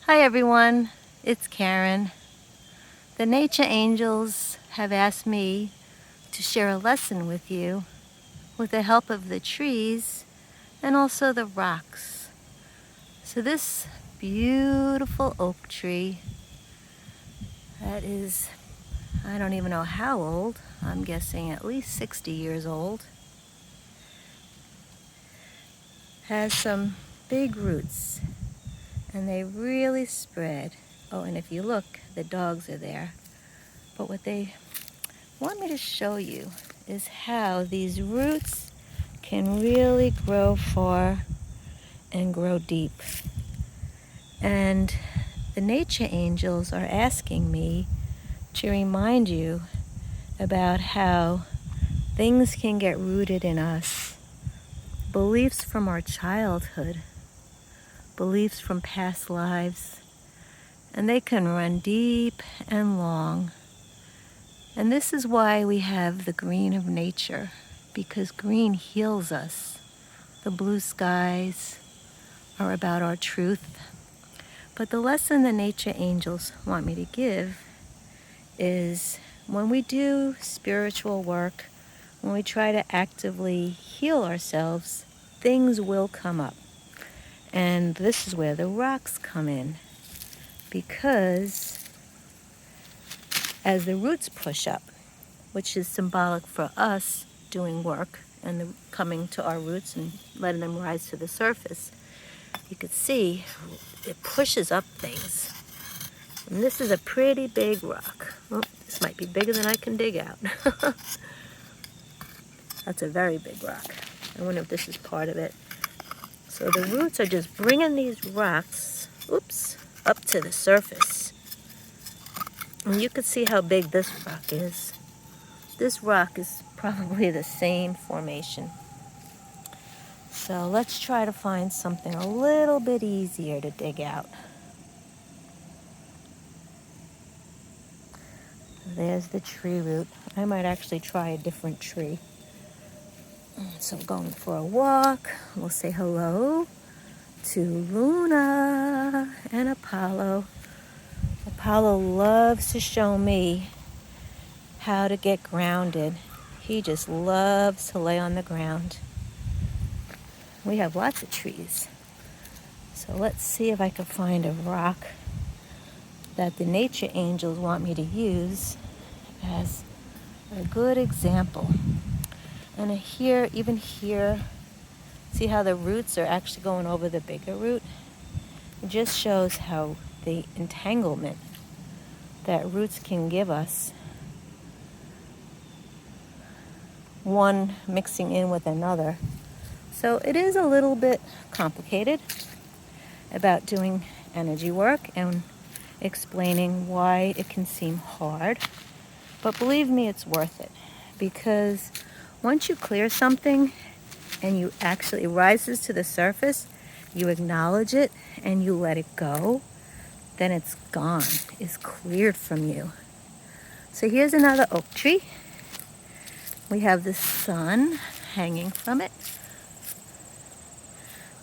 Hi everyone, it's Karen. The Nature Angels have asked me to share a lesson with you with the help of the trees and also the rocks. So this beautiful oak tree that is, I don't even know how old, I'm guessing at least 60 years old, has some big roots and they really spread. Oh, and if you look, the dogs are there. But what they want me to show you is how these roots can really grow far and grow deep. And the nature angels are asking me to remind you about how things can get rooted in us. Beliefs from our childhood, beliefs from past lives, and they can run deep and long. And this is why we have the green of nature, because green heals us. The blue skies are about our truth. But the lesson the nature angels want me to give is when we do spiritual work, when we try to actively heal ourselves, things will come up. And this is where the rocks come in, because as the roots push up, which is symbolic for us doing work and coming to our roots and letting them rise to the surface, you could see it pushes up things. And this is a pretty big rock. Oh, this might be bigger than I can dig out. That's a very big rock. I wonder if this is part of it. So the roots are just bringing these rocks, up to the surface. And you can see how big this rock is. This rock is probably the same formation. So let's try to find something a little bit easier to dig out. There's the tree root. I might actually try a different tree. So going for a walk, we'll say hello to Luna and Apollo. Apollo loves to show me how to get grounded. He just loves to lay on the ground. We have lots of trees. So let's see if I can find a rock that the nature angels want me to use as a good example. And here, even here, see how the roots are actually going over the bigger root? It just shows how the entanglement that roots can give us, one mixing in with another. So it is a little bit complicated about doing energy work and explaining why it can seem hard. But believe me, it's worth it, because once you clear something and you actually, it rises to the surface, you acknowledge it and you let it go, then it's gone. It's cleared from you. So here's another oak tree. We have the sun hanging from it.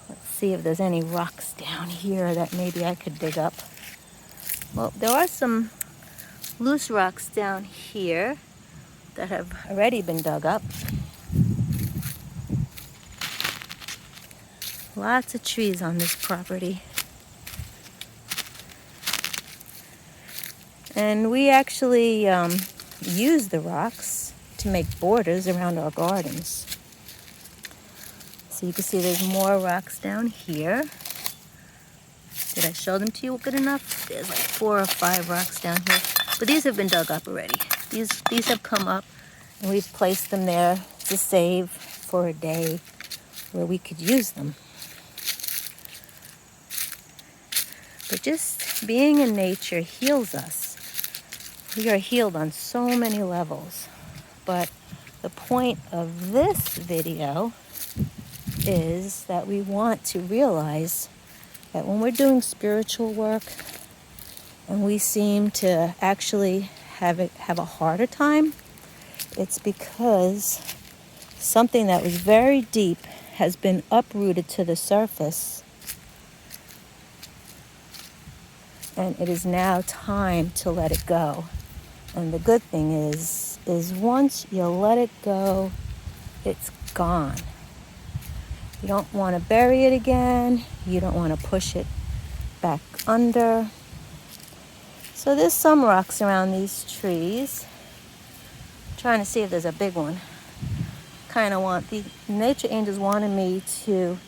Let's see if there's any rocks down here that maybe I could dig up. Well, there are some loose rocks down here that have already been dug up. Lots of trees on this property. And we actually use the rocks to make borders around our gardens. So you can see there's more rocks down here. Did I show them to you good enough? There's like 4 or 5 rocks down here. But these have been dug up already. These have come up and we've placed them there to save for a day where we could use them. But just being in nature heals us. We are healed on so many levels. But the point of this video is that we want to realize that when we're doing spiritual work and we seem to actually have a harder time, it's because something that was very deep has been uprooted to the surface. And it is now time to let it go. And the good thing is once you let it go, it's gone. You don't want to bury it again. You don't want to push it back under. So there's some rocks around these trees. I'm trying to see if there's a big one. Kind of want the nature angels wanted me to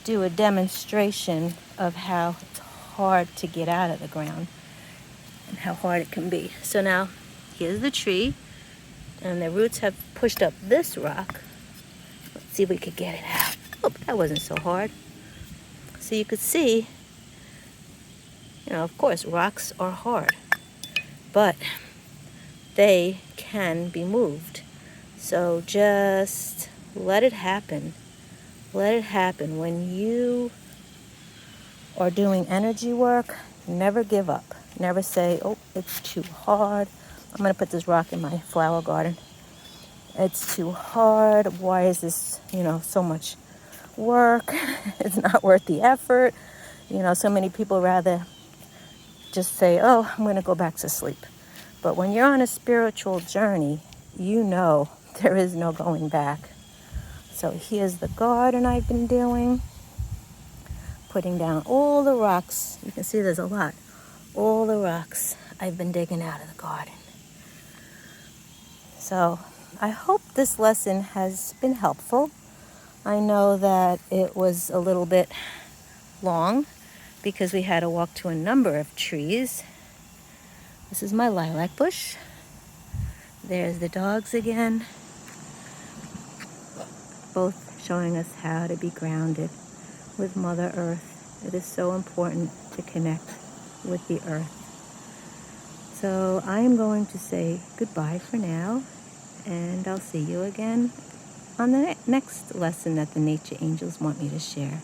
do a demonstration of how it's hard to get out of the ground and how hard it can be. So now here's the tree, and the roots have pushed up this rock. Let's see if we could get it out. Oh, that wasn't so hard. So you could see, of course, rocks are hard, but they can be moved. So just let it happen. Let it happen. When you are doing energy work, never give up. Never say, oh, it's too hard. I'm going to put this rock in my flower garden. It's too hard. Why is this, so much work? It's not worth the effort. So many people rather just say, oh, I'm going to go back to sleep. But when you're on a spiritual journey, there is no going back. So here's the garden I've been doing. Putting down all the rocks. You can see there's a lot. All the rocks I've been digging out of the garden. So I hope this lesson has been helpful. I know that it was a little bit long because we had to walk to a number of trees. This is my lilac bush. There's the dogs again. Both showing us how to be grounded with Mother Earth. It is so important to connect with the earth. So I am going to say goodbye for now, and I'll see you again on the next lesson that the Nature Angels want me to share.